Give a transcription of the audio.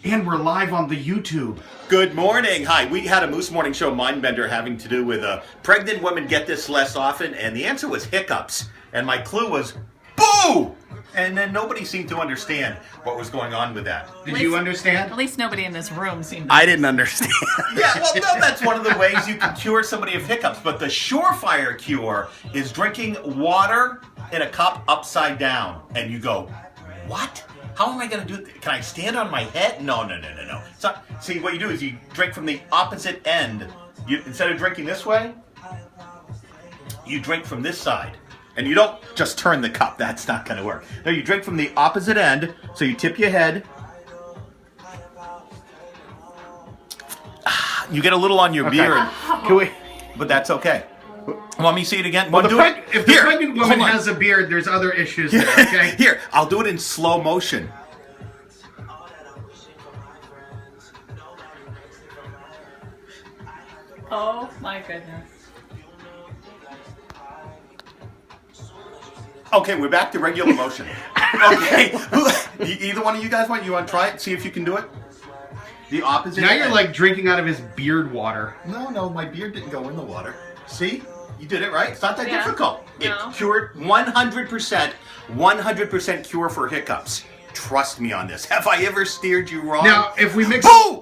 And we're live on the YouTube. Good morning. Hi. We had a Moose Morning Show Mindbender having to do with pregnant women get this less often, and the answer was hiccups. And my clue was boo! And then nobody seemed to understand what was going on with that. Did you understand? At least nobody in this room seemed to. I didn't understand. Yeah, well, no, that's one of the ways you can cure somebody of hiccups. But the surefire cure is drinking water in a cup upside down. And you go, what? How am I going to do it? Can I stand on my head? No. So, see, what you do is you drink from the opposite end. Instead of drinking this way, you drink from this side. And you don't just turn the cup. That's not going to work. No, you drink from the opposite end. So you tip your head. You get a little on your beard. Can we? But that's okay. Want me to see it again? Well, if the Here, pregnant woman hold on. has a beard, there's other issues there, okay? Here, I'll do it in slow motion. Oh my goodness. Okay, we're back to regular motion. Okay, either one of you guys want to try it? See if you can do it? The opposite Now you're end. like drinking out of his beard water. No, my beard didn't go in the water. See? You did it right. It's not that Yeah. difficult. No. It cured 100% cure for hiccups. Trust me on this. Have I ever steered you wrong? Now, if we mix... Boo!